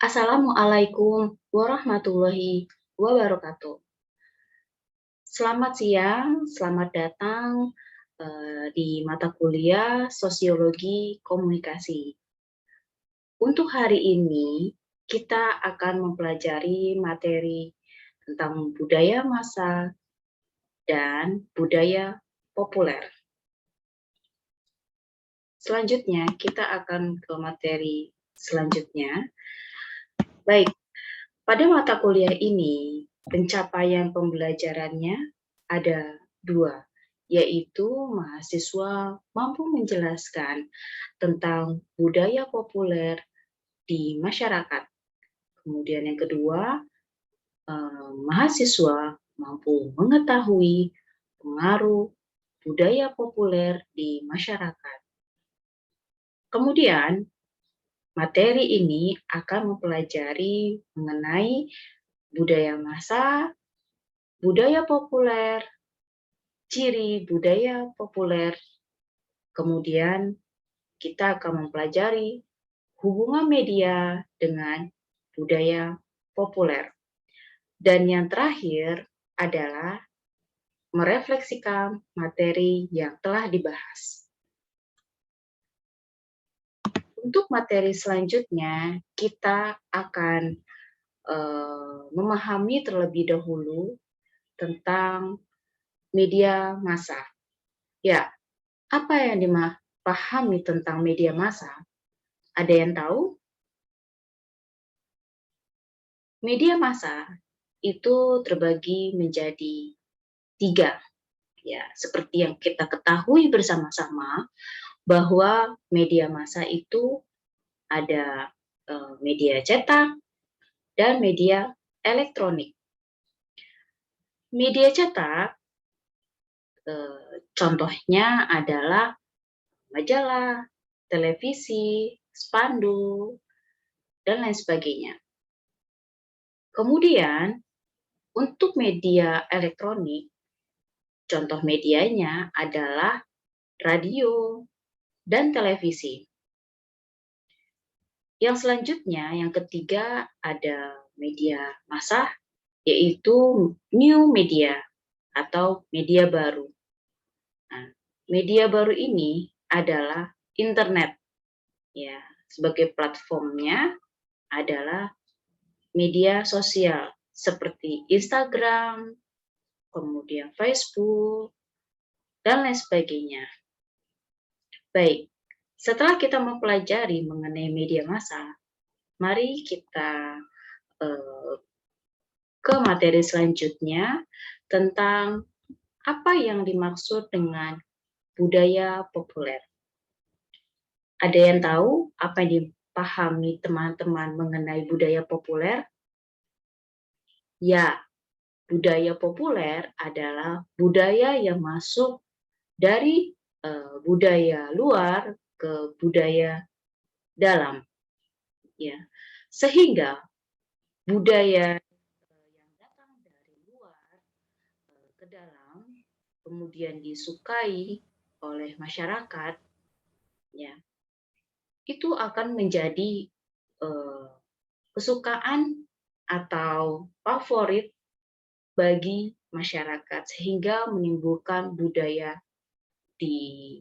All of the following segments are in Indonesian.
Assalamualaikum warahmatullahi wabarakatuh. Selamat siang, selamat datang di mata kuliah Sosiologi Komunikasi. Untuk hari ini, kita akan mempelajari materi tentang budaya massa dan budaya populer. Selanjutnya, kita akan ke materi selanjutnya. Baik, pada mata kuliah ini, pencapaian pembelajarannya ada dua, yaitu mahasiswa mampu menjelaskan tentang budaya populer di masyarakat. Kemudian yang kedua, mahasiswa mampu mengetahui pengaruh budaya populer di masyarakat. Kemudian, materi ini akan mempelajari mengenai budaya massa, budaya populer, ciri budaya populer, kemudian kita akan mempelajari hubungan media dengan budaya populer. Dan yang terakhir adalah merefleksikan materi yang telah dibahas. Untuk materi selanjutnya, kita akan memahami terlebih dahulu tentang media massa. Ya, apa yang dipahami tentang media massa? Ada yang tahu? Media massa itu terbagi menjadi 3. Ya, seperti yang kita ketahui bersama-sama bahwa media massa itu ada media cetak dan media elektronik. Media cetak contohnya adalah majalah, televisi, spanduk, dan lain sebagainya. Kemudian, untuk media elektronik, contoh medianya adalah radio dan televisi. Yang selanjutnya, yang ketiga, ada media massa, yaitu new media atau media baru. Nah, media baru ini adalah internet. Ya, sebagai platformnya adalah media sosial seperti Instagram, kemudian Facebook, dan lain sebagainya. Baik, setelah kita mempelajari mengenai media massa, mari kita ke materi selanjutnya tentang apa yang dimaksud dengan budaya populer. Ada yang tahu apa yang dipahami teman-teman mengenai budaya populer? Ya, budaya populer adalah budaya yang masuk dari budaya luar ke budaya dalam. Ya, sehingga budaya yang datang dari luar ke dalam, kemudian disukai oleh masyarakat, ya, itu akan menjadi kesukaan atau favorit bagi masyarakat sehingga menimbulkan budaya di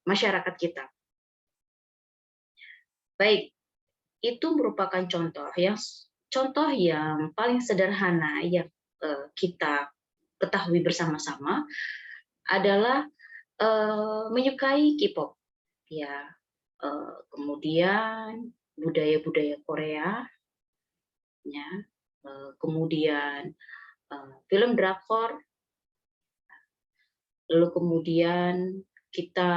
masyarakat kita. Baik, itu merupakan contoh yang paling sederhana yang kita ketahui bersama-sama adalah menyukai K-pop, ya. Kemudian budaya-budaya Korea, ya. Kemudian film drakor, lalu kemudian kita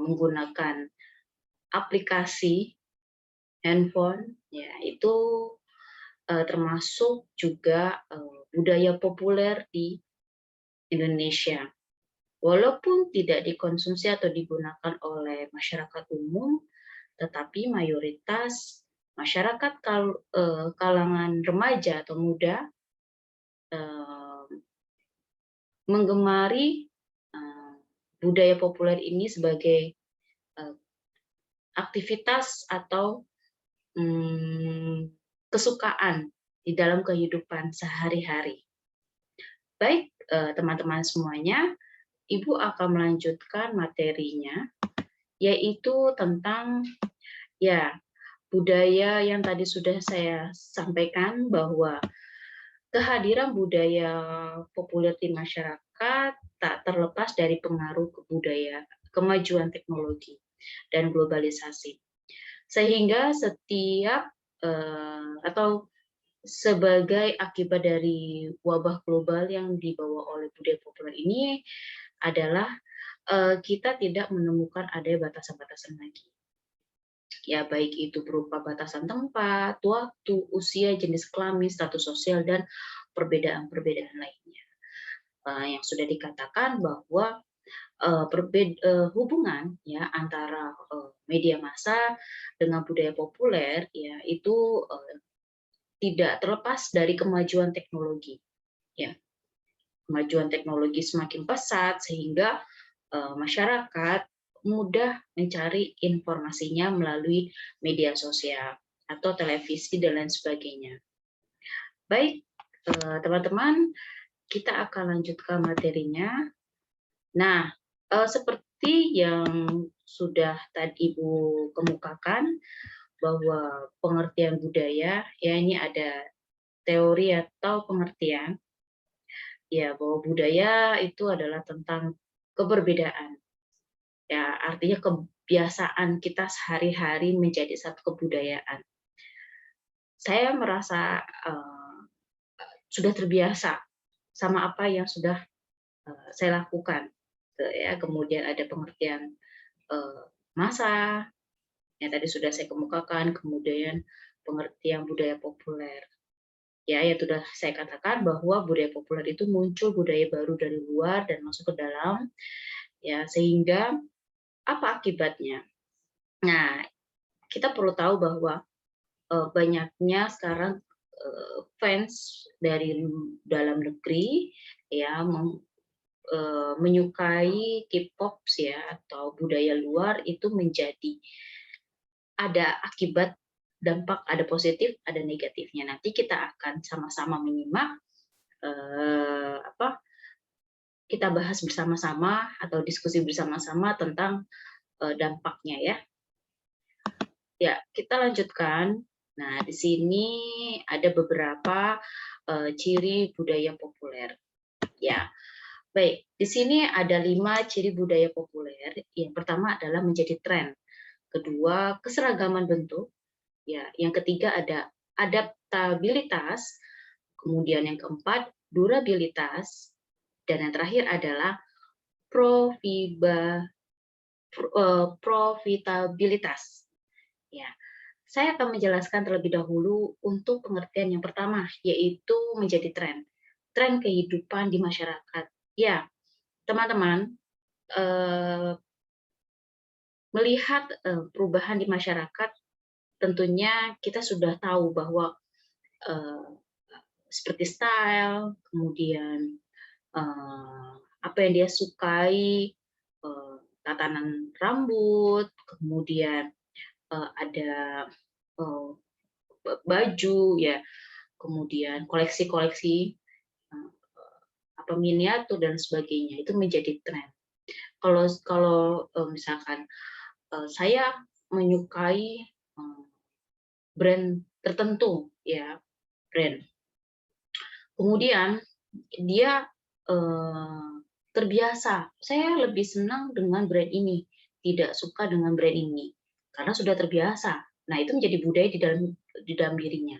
menggunakan aplikasi handphone, ya itu termasuk juga budaya populer di Indonesia. Walaupun tidak dikonsumsi atau digunakan oleh masyarakat umum, tetapi mayoritas masyarakat kalangan remaja atau muda menggemari budaya populer ini sebagai aktivitas atau kesukaan di dalam kehidupan sehari-hari. Baik, teman-teman semuanya, Ibu akan melanjutkan materinya, yaitu tentang ya budaya yang tadi sudah saya sampaikan, bahwa kehadiran budaya populer di masyarakat tak terlepas dari pengaruh kemajuan teknologi dan globalisasi. Sehingga setiap atau sebagai akibat dari wabah global yang dibawa oleh budaya populer ini adalah kita tidak menemukan adanya batasan-batasan lagi. Ya, baik itu berupa batasan tempat, waktu, usia, jenis kelamin, status sosial, dan perbedaan-perbedaan lainnya. Yang sudah dikatakan bahwa hubungan ya antara media massa dengan budaya populer ya itu tidak terlepas dari kemajuan teknologi. Ya, kemajuan teknologi semakin pesat sehingga masyarakat mudah mencari informasinya melalui media sosial atau televisi dan lain sebagainya. Baik, teman-teman, kita akan lanjutkan materinya. Nah, seperti yang sudah tadi Ibu kemukakan, bahwa pengertian budaya, ya ini ada teori atau pengertian, ya bahwa budaya itu adalah tentang keberbedaan. Ya, artinya kebiasaan kita sehari-hari menjadi satu kebudayaan. Saya merasa sudah terbiasa sama apa yang sudah saya lakukan. Ya, kemudian ada pengertian massa, yang tadi sudah saya kemukakan, kemudian pengertian budaya populer. Ya, yang sudah saya katakan bahwa budaya populer itu muncul budaya baru dari luar dan masuk ke dalam, ya sehingga apa akibatnya? Nah, kita perlu tahu bahwa banyaknya sekarang fans dari dalam negeri ya menyukai K-pop ya atau budaya luar itu menjadi ada akibat dampak, ada positif, ada negatifnya. Nanti kita akan sama-sama menyimak kita bahas bersama-sama atau diskusi bersama-sama tentang dampaknya ya. Ya, kita lanjutkan. Nah, di sini ada beberapa ciri budaya populer. Ya, baik. Di sini ada 5 ciri budaya populer. Yang pertama adalah menjadi tren. Kedua, keseragaman bentuk. Ya, yang ketiga ada adaptabilitas. Kemudian yang keempat, durabilitas. Dan yang terakhir adalah profitabilitas. Ya, saya akan menjelaskan terlebih dahulu untuk pengertian yang pertama, yaitu menjadi tren. Tren kehidupan di masyarakat. Ya, teman-teman, melihat perubahan di masyarakat, tentunya kita sudah tahu bahwa seperti style, kemudian apa yang dia sukai, tatanan rambut, kemudian ada baju ya, kemudian koleksi-koleksi miniatur dan sebagainya itu menjadi tren. Kalau misalkan saya menyukai brand tertentu ya, brand. Kemudian dia terbiasa, saya lebih senang dengan brand ini, tidak suka dengan brand ini, karena sudah terbiasa. Nah, itu menjadi budaya di dalam dirinya.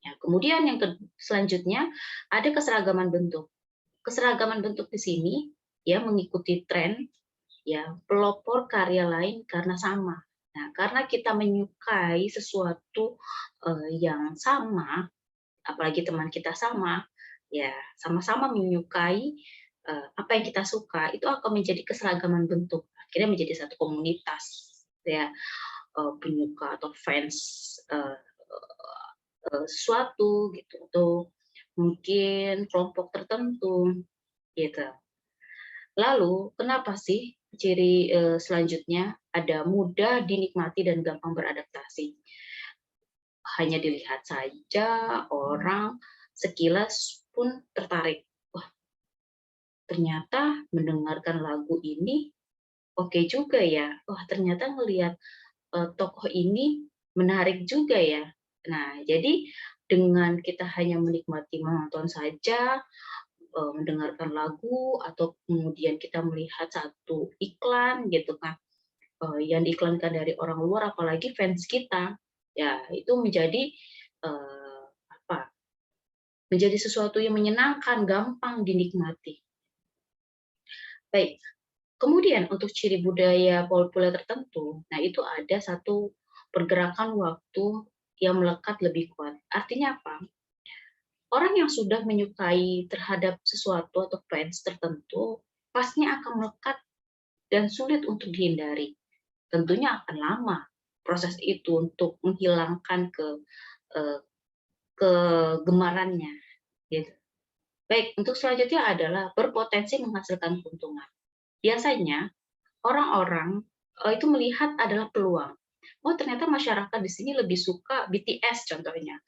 Ya, kemudian yang selanjutnya ada keseragaman bentuk. Keseragaman bentuk di sini ya mengikuti tren, ya pelopor karya lain karena sama. Nah, karena kita menyukai sesuatu yang sama, apalagi teman kita sama, ya sama-sama menyukai apa yang kita suka, itu akan menjadi keseragaman bentuk. Akhirnya menjadi satu komunitas, ya penyuka atau fans sesuatu gitu, atau mungkin kelompok tertentu gitu. Lalu kenapa sih ciri selanjutnya ada mudah dinikmati dan gampang beradaptasi? hanya dilihat saja orang sekilas pun tertarik. Wah, ternyata mendengarkan lagu ini oke juga ya. Wah, ternyata ngelihat tokoh ini menarik juga ya. Nah, jadi dengan kita hanya menikmati menonton saja, mendengarkan lagu, atau kemudian kita melihat satu iklan gitu kan, yang diiklankan dari orang luar, apalagi fans kita, ya itu menjadi apa? Menjadi sesuatu yang menyenangkan, gampang dinikmati. Baik, kemudian untuk ciri budaya populer tertentu, nah itu ada satu pergerakan waktu yang melekat lebih kuat. Artinya apa? Orang yang sudah menyukai terhadap sesuatu atau fans tertentu, pastinya akan melekat dan sulit untuk dihindari. Tentunya akan lama proses itu untuk menghilangkan eee, kegemarannya, gitu. Baik, untuk selanjutnya adalah berpotensi menghasilkan keuntungan. Biasanya orang-orang, itu melihat adalah peluang. Oh, ternyata masyarakat di sini lebih suka BTS contohnya.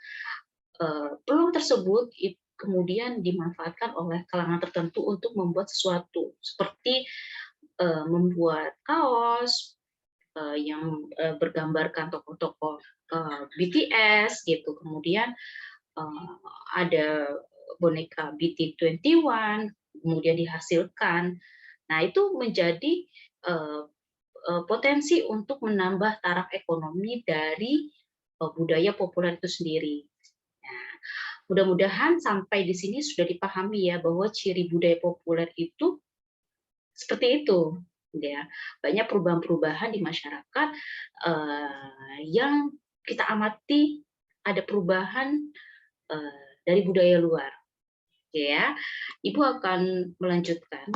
Peluang tersebut kemudian dimanfaatkan oleh kalangan tertentu untuk membuat sesuatu, seperti, membuat kaos, yang, bergambarkan tokoh-tokoh, BTS gitu, kemudian, ada boneka BT21, kemudian dihasilkan. Nah, itu menjadi, eee potensi untuk menambah taraf ekonomi dari, budaya populer itu sendiri. Nah, mudah-mudahan sampai di sini sudah dipahami ya, bahwa ciri budaya populer itu seperti itu, gitu ya. Banyak perubahan-perubahan di masyarakat, yang kita amati ada perubahan, dari budaya luar, gitu ya. Ibu akan melanjutkan,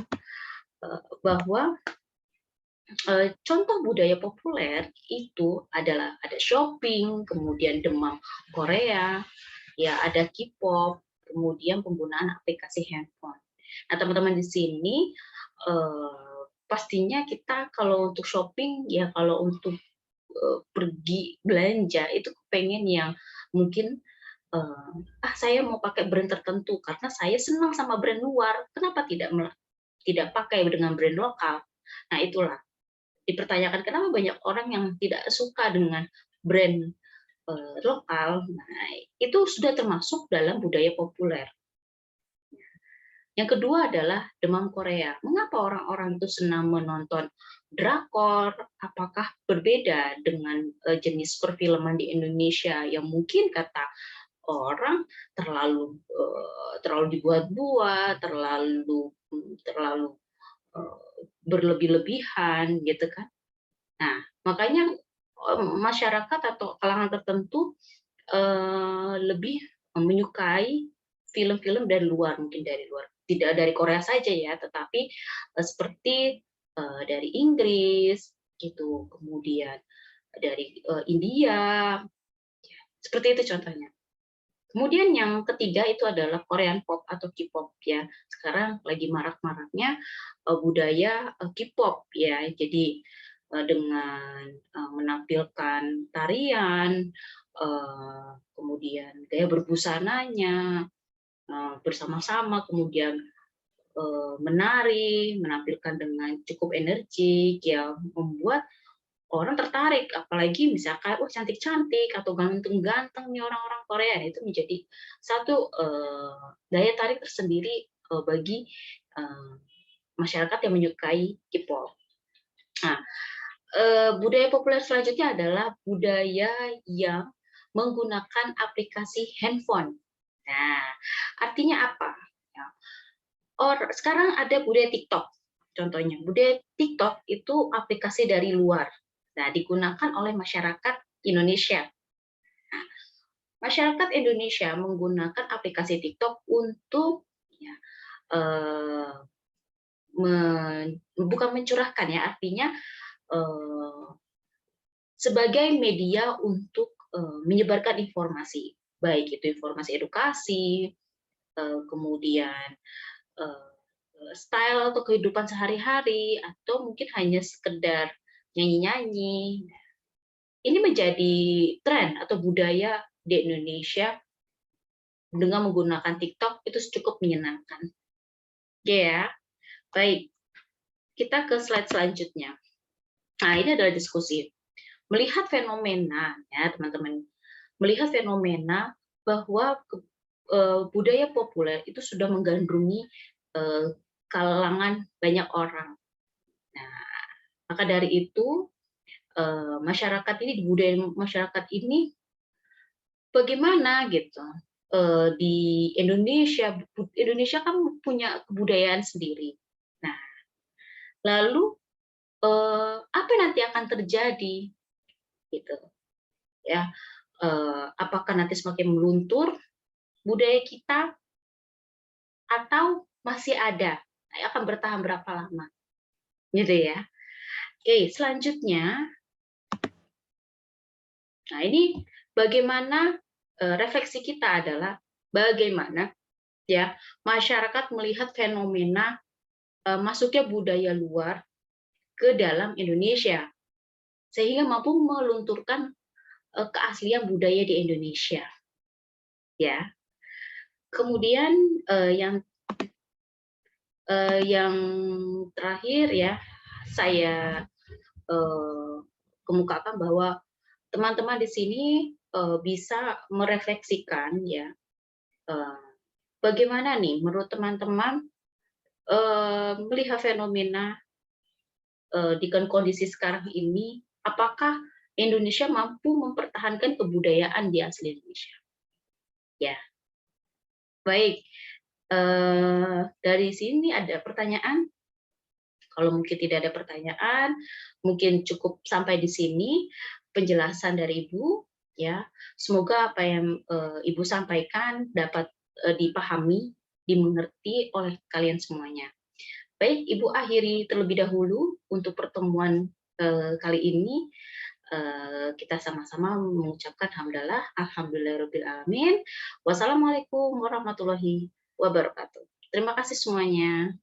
bahwa contoh budaya populer itu adalah ada shopping, kemudian demam Korea, ya ada K-pop, kemudian penggunaan aplikasi handphone. Nah, teman-teman di sini pastinya kita kalau untuk shopping, ya kalau untuk pergi belanja itu pengen yang mungkin saya mau pakai brand tertentu karena saya senang sama brand luar, kenapa tidak pakai dengan brand lokal? Nah, itulah dipertanyakan kenapa banyak orang yang tidak suka dengan brand, lokal. Nah, itu sudah termasuk dalam budaya populer. Yang kedua adalah demam Korea. Mengapa orang-orang itu senang menonton drakor? Apakah berbeda dengan, jenis perfilman di Indonesia yang mungkin kata orang terlalu dibuat-buat, terlalu, berlebih-lebihan gitu kan. Nah, makanya, masyarakat atau kalangan tertentu, lebih menyukai film-film dari luar, mungkin dari luar. Tidak dari Korea saja ya, tetapi, seperti, dari Inggris gitu, kemudian dari, India, seperti itu contohnya. Kemudian yang ketiga itu adalah Korean pop atau K-pop ya. Sekarang lagi marak-maraknya, budaya, K-pop ya. Jadi, dengan, menampilkan tarian, kemudian gaya berbusananya, bersama-sama, kemudian, menari, menampilkan dengan cukup energik yang membuat orang tertarik, apalagi misalkan, "Oh, cantik-cantik," atau "ganteng-ganteng nih orang-orang Korea." Nah, itu menjadi satu, daya tarik tersendiri, bagi, eee, masyarakat yang menyukai K-pop. Nah, budaya populer selanjutnya adalah budaya yang menggunakan aplikasi handphone. Nah, artinya apa? Ya, sekarang ada budaya TikTok, contohnya. Budaya TikTok itu aplikasi dari luar. Nah, digunakan oleh masyarakat Indonesia. Nah, masyarakat Indonesia menggunakan aplikasi TikTok untuk ya, eee, bukan mencurahkan ya, artinya eee, sebagai media untuk menyebarkan informasi, baik itu informasi edukasi, kemudian eee, style atau kehidupan sehari-hari, atau mungkin hanya sekedar nyanyi-nyanyi. ini menjadi tren atau budaya di Indonesia dengan menggunakan TikTok itu cukup menyenangkan. Oke ya, baik. Kita ke slide selanjutnya. Nah, ini adalah diskusi. Melihat fenomena, ya teman-teman, melihat fenomena bahwa budaya populer itu sudah menggandrungi kalangan banyak orang. Nah, maka dari itu masyarakat ini, di budaya masyarakat ini bagaimana gitu. Di Indonesia kan punya kebudayaan sendiri. Nah, lalu apa nanti akan terjadi gitu ya? Apakah nanti semakin meluntur budaya kita atau masih ada? Akan bertahan berapa lama? Gitu ya. Oke, selanjutnya, nah ini bagaimana refleksi kita adalah bagaimana ya masyarakat melihat fenomena masuknya budaya luar ke dalam Indonesia sehingga mampu melunturkan keaslian budaya di Indonesia. Ya. Kemudian yang terakhir ya saya kemukakan bahwa teman-teman di sini bisa merefleksikan ya bagaimana nih menurut teman-teman melihat fenomena dengan kondisi sekarang ini, apakah Indonesia mampu mempertahankan kebudayaan di asli Indonesia? Ya, baik. Dari sini ada pertanyaan? Kalau mungkin tidak ada pertanyaan, mungkin cukup sampai di sini penjelasan dari Ibu. Ya, semoga apa yang Ibu sampaikan dapat dipahami, dimengerti oleh kalian semuanya. Baik, Ibu akhiri terlebih dahulu untuk pertemuan kali ini. Kita sama-sama mengucapkan hamdalah, alhamdulillahirabbil alamin. Wassalamualaikum warahmatullahi wabarakatuh. Terima kasih semuanya.